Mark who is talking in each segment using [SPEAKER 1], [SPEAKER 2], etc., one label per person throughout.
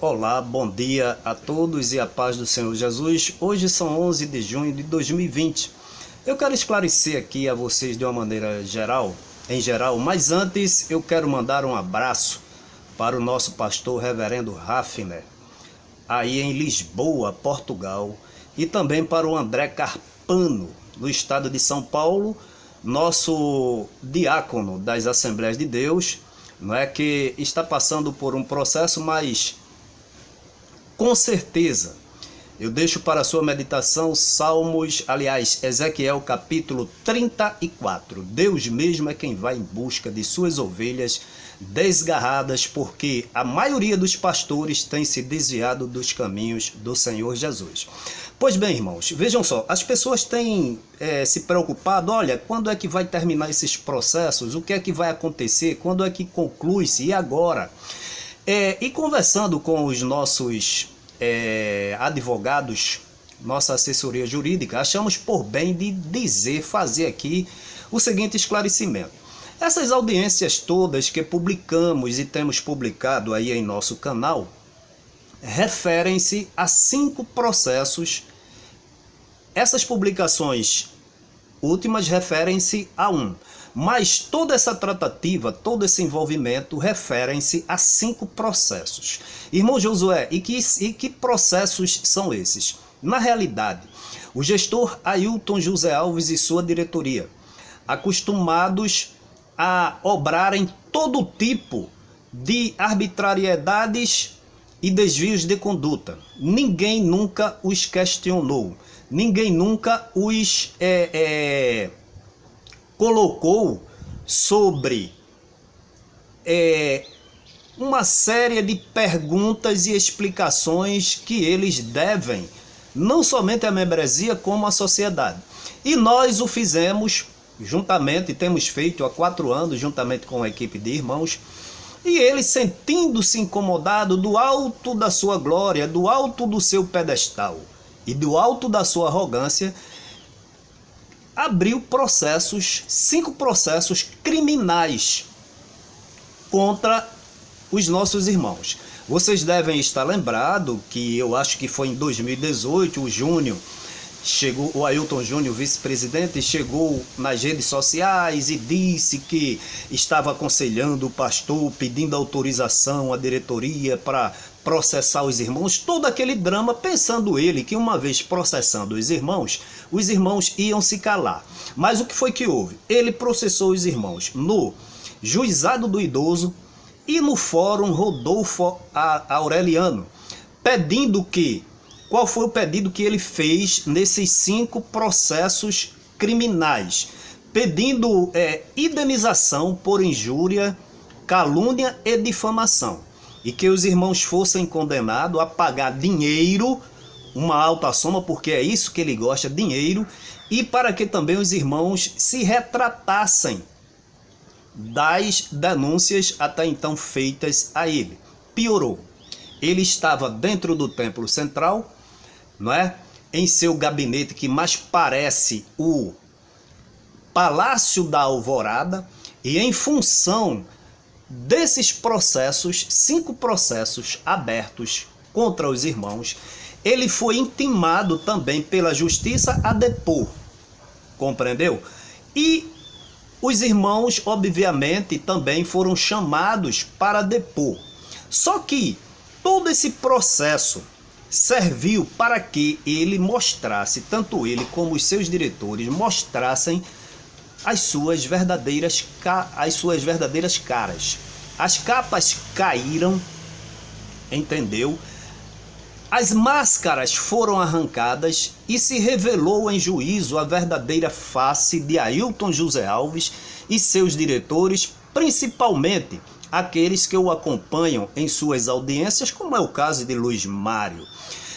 [SPEAKER 1] Olá, bom dia a todos e a paz do Senhor Jesus. Hoje são 11 de junho de 2020. Eu quero esclarecer aqui a vocês de uma maneira geral, mas antes eu quero mandar um abraço para o nosso pastor reverendo Hafner, aí em Lisboa, Portugal, e também para o André Carpano, no estado de São Paulo, nosso diácono das Assembleias de Deus, não é, que está passando por um processo, mas com certeza eu deixo para a sua meditação Ezequiel capítulo 34. Deus mesmo é quem vai em busca de suas ovelhas desgarradas, porque a maioria dos pastores tem se desviado dos caminhos do Senhor Jesus. Pois bem, irmãos, vejam só, as pessoas têm se preocupado, olha, quando é que vai terminar esses processos, o que é que vai acontecer, quando é que conclui-se, e agora? E conversando com os nossos advogados, nossa assessoria jurídica, achamos por bem de fazer aqui o seguinte esclarecimento. Essas audiências todas que publicamos e temos publicado aí em nosso canal, referem-se a 5 processos. Essas publicações últimas referem-se a 1. Mas toda essa tratativa, todo esse envolvimento referem-se a 5 processos. Irmão Josué, e que processos são esses? Na realidade, o gestor Ailton José Alves e sua diretoria, acostumados a obrarem todo tipo de arbitrariedades e desvios de conduta. Ninguém nunca os questionou, ninguém nunca os colocou sobre uma série de perguntas e explicações que eles devem, não somente à membresia, como à sociedade. E nós o fizemos juntamente, temos feito há 4 anos, juntamente com a equipe de irmãos, e ele, sentindo-se incomodado do alto da sua glória, do alto do seu pedestal e do alto da sua arrogância, abriu 5 processos criminais contra os nossos irmãos. Vocês devem estar lembrados que eu acho que foi em 2018, o Ailton Júnior, vice-presidente, chegou nas redes sociais e disse que estava aconselhando o pastor, pedindo autorização à diretoria para processar os irmãos, todo aquele drama, pensando ele que uma vez processando os irmãos iam se calar. Mas o que foi que houve? Ele processou os irmãos no Juizado do Idoso e no Fórum Rodolfo Aureliano, pedindo que... Qual foi o pedido que ele fez nesses 5 processos criminais? Pedindo indenização por injúria, calúnia e difamação. E que os irmãos fossem condenados a pagar dinheiro, uma alta soma, porque é isso que ele gosta, dinheiro, e para que também os irmãos se retratassem das denúncias até então feitas a ele. Piorou. Ele estava dentro do templo central, não é? Em seu gabinete que mais parece o Palácio da Alvorada, e em função desses processos, 5 processos abertos contra os irmãos, ele foi intimado também pela justiça a depor, compreendeu? E os irmãos, obviamente, também foram chamados para depor. Só que todo esse processo serviu para que ele mostrasse, tanto ele como os seus diretores, mostrassem as suas verdadeiras caras. As capas caíram, entendeu? As máscaras foram arrancadas e se revelou em juízo a verdadeira face de Ailton José Alves e seus diretores, principalmente aqueles que o acompanham em suas audiências, como é o caso de Luiz Mário.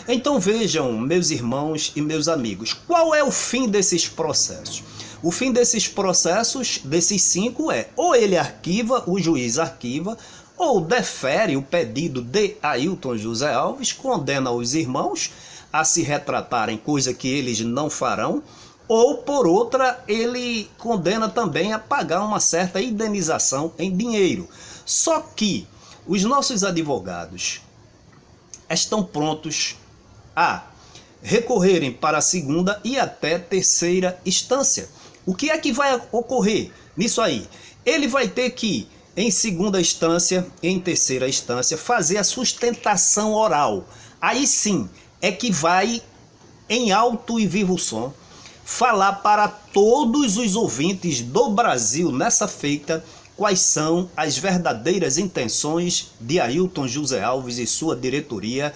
[SPEAKER 1] Então vejam, meus irmãos e meus amigos, qual é o fim desses processos? O fim desses processos, desses 5, ou ele arquiva, o juiz arquiva, ou defere o pedido de Ailton José Alves, condena os irmãos a se retratarem, coisa que eles não farão, ou por outra, ele condena também a pagar uma certa indenização em dinheiro. Só que os nossos advogados estão prontos a recorrerem para a segunda e até terceira instância. O que é que vai ocorrer nisso aí? Ele vai ter que, em segunda instância, em terceira instância, fazer a sustentação oral. Aí sim é que vai, em alto e vivo som, falar para todos os ouvintes do Brasil nessa feita quais são as verdadeiras intenções de Ailton José Alves e sua diretoria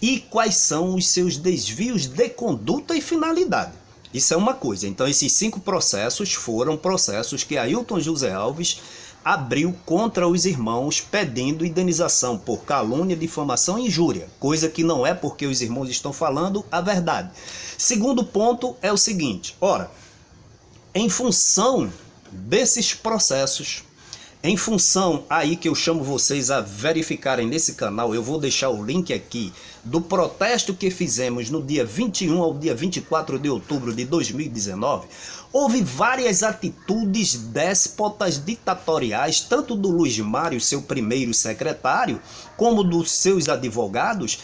[SPEAKER 1] e quais são os seus desvios de conduta e finalidade. Isso é uma coisa. Então esses 5 processos foram processos que Ailton José Alves abriu contra os irmãos pedindo indenização por calúnia, difamação e injúria, coisa que não é porque os irmãos estão falando a verdade. Segundo ponto é o seguinte, ora, em função desses processos, em função aí que eu chamo vocês a verificarem nesse canal, eu vou deixar o link aqui do protesto que fizemos no dia 21 ao dia 24 de outubro de 2019, houve várias atitudes déspotas ditatoriais, tanto do Luiz Mário, seu primeiro secretário, como dos seus advogados,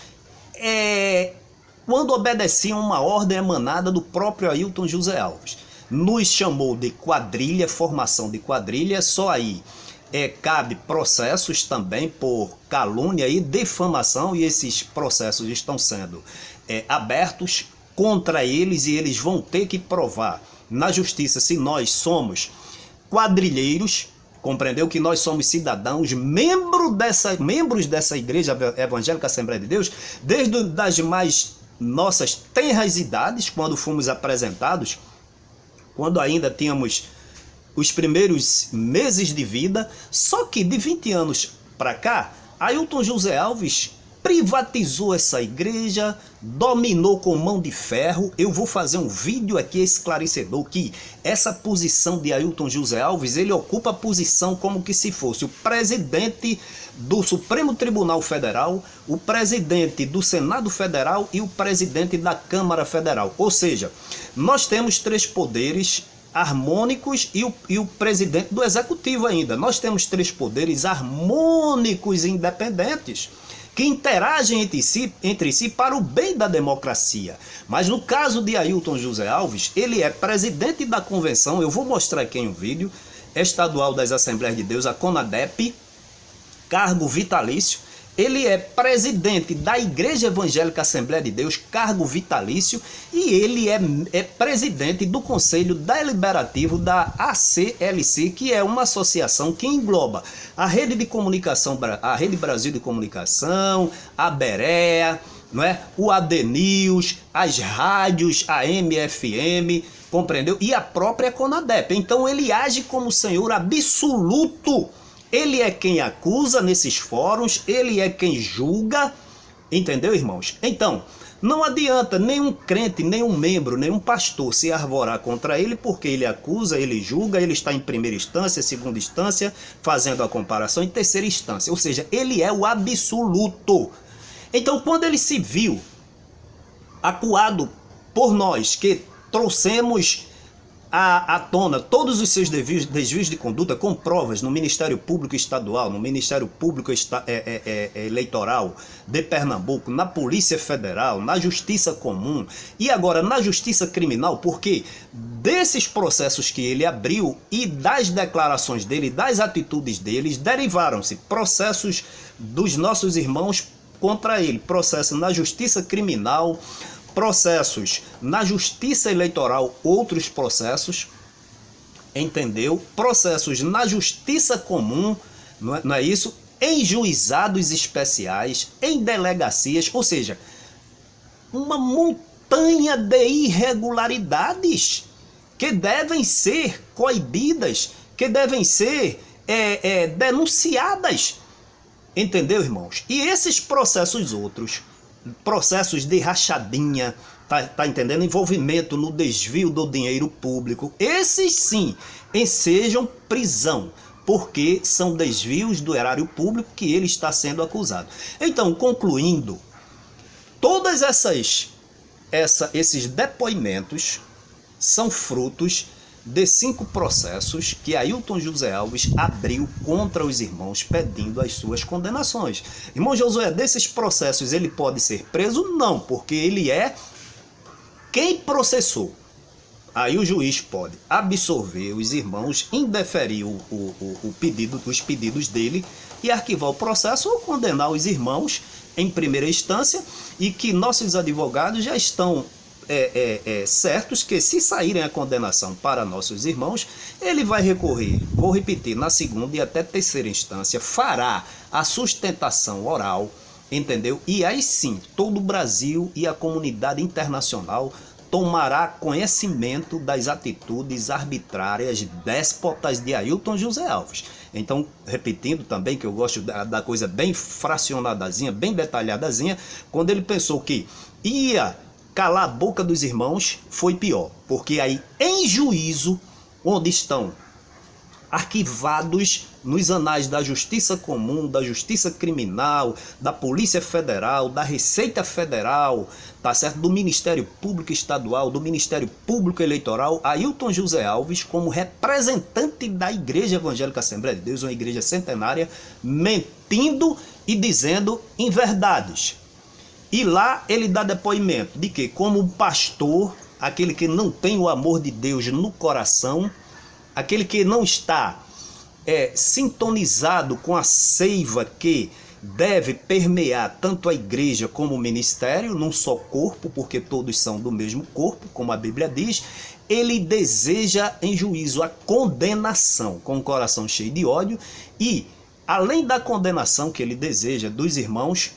[SPEAKER 1] quando obedeciam uma ordem emanada do próprio Ailton José Alves. Nos chamou de quadrilha, formação de quadrilha, só aí cabe processos também por calúnia e difamação, e esses processos estão sendo abertos contra eles, e eles vão ter que provar na justiça se nós somos quadrilheiros, compreendeu? Que nós somos cidadãos, membros dessa Igreja Evangélica Assembleia de Deus, desde as mais nossas tenras idades, quando fomos apresentados, quando ainda tínhamos os primeiros meses de vida, só que de 20 anos para cá, Ailton José Alves privatizou essa igreja, dominou com mão de ferro. Eu vou fazer um vídeo aqui esclarecedor que essa posição de Ailton José Alves, ele ocupa a posição como que se fosse o presidente do Supremo Tribunal Federal, o presidente do Senado Federal e o presidente da Câmara Federal. Ou seja, nós temos 3 poderes harmônicos e o presidente do Executivo ainda. Nós temos 3 poderes harmônicos e independentes que interagem entre si para o bem da democracia. Mas no caso de Ailton José Alves, ele é presidente da convenção, eu vou mostrar aqui em um vídeo, estadual das Assembleias de Deus, a CONADEP, cargo vitalício. Ele é presidente da Igreja Evangélica Assembleia de Deus, cargo vitalício, e ele é presidente do Conselho Deliberativo da ACLC, que é uma associação que engloba a Rede de Comunicação, a Rede Brasil de Comunicação, a Berea, não é? O ADNews, as rádios, a MFM, compreendeu? E a própria CONADEP. Então ele age como senhor absoluto. Ele é quem acusa nesses fóruns, ele é quem julga, entendeu, irmãos? Então, não adianta nenhum crente, nenhum membro, nenhum pastor se arvorar contra ele, porque ele acusa, ele julga, ele está em primeira instância, segunda instância, fazendo a comparação em terceira instância. Ou seja, ele é o absoluto. Então, quando ele se viu acuado por nós, que trouxemos à tona todos os seus desvios de conduta com provas no Ministério Público Estadual, no Ministério Público Eleitoral de Pernambuco, na Polícia Federal, na Justiça Comum e agora na Justiça Criminal, porque desses processos que ele abriu e das declarações dele, das atitudes deles, derivaram-se processos dos nossos irmãos contra ele, processo na Justiça Criminal, processos na Justiça Eleitoral, outros processos, entendeu? Processos na Justiça Comum, não é isso? Em juizados especiais, em delegacias, ou seja, uma montanha de irregularidades que devem ser coibidas, que devem ser denunciadas, entendeu, irmãos? E esses processos outros, processos de rachadinha, tá entendendo? Envolvimento no desvio do dinheiro público, esses sim ensejam prisão, porque são desvios do erário público que ele está sendo acusado. Então, concluindo, todas esses depoimentos são frutos de 5 processos que Ailton José Alves abriu contra os irmãos pedindo as suas condenações. Irmão Josué, desses processos ele pode ser preso? Não, porque ele é quem processou. Aí o juiz pode absolver os irmãos, indeferir os pedidos dele e arquivar o processo ou condenar os irmãos em primeira instância, e que nossos advogados já estão certos que, se saírem a condenação para nossos irmãos, ele vai recorrer, vou repetir, na segunda e até terceira instância, fará a sustentação oral, entendeu? E aí sim, todo o Brasil e a comunidade internacional tomará conhecimento das atitudes arbitrárias déspotas de Ailton José Alves. Então, repetindo também, que eu gosto da coisa bem fracionadazinha, bem detalhadazinha, quando ele pensou que ia calar a boca dos irmãos, foi pior. Porque aí, em juízo, onde estão arquivados nos anais da Justiça Comum, da Justiça Criminal, da Polícia Federal, da Receita Federal, tá certo? Do Ministério Público Estadual, do Ministério Público Eleitoral, Ailton José Alves, como representante da Igreja Evangélica Assembleia de Deus, uma igreja centenária, mentindo e dizendo inverdades. E lá ele dá depoimento de que, como um pastor, aquele que não tem o amor de Deus no coração, aquele que não está sintonizado com a seiva que deve permear tanto a igreja como o ministério, num só corpo, porque todos são do mesmo corpo, como a Bíblia diz, ele deseja em juízo a condenação, com o coração cheio de ódio, e além da condenação que ele deseja dos irmãos,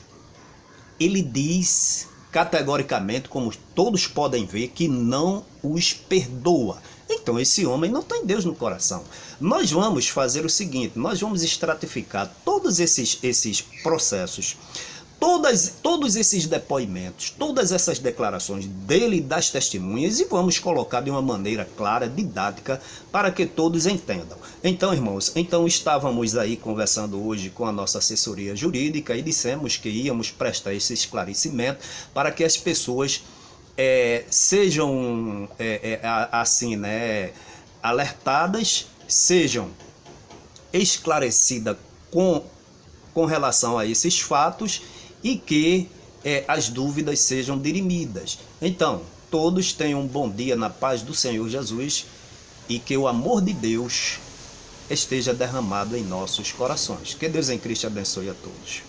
[SPEAKER 1] ele diz categoricamente, como todos podem ver, que não os perdoa. Então esse homem não tem Deus no coração. Nós vamos fazer o seguinte, nós vamos estratificar todos esses processos, todos esses depoimentos, todas essas declarações dele e das testemunhas, e vamos colocar de uma maneira clara, didática, para que todos entendam. Então, irmãos, estávamos aí conversando hoje com a nossa assessoria jurídica e dissemos que íamos prestar esse esclarecimento para que as pessoas sejam assim, né, alertadas, sejam esclarecidas com relação a esses fatos, e que as dúvidas sejam dirimidas. Então, todos tenham um bom dia na paz do Senhor Jesus, e que o amor de Deus esteja derramado em nossos corações. Que Deus em Cristo abençoe a todos.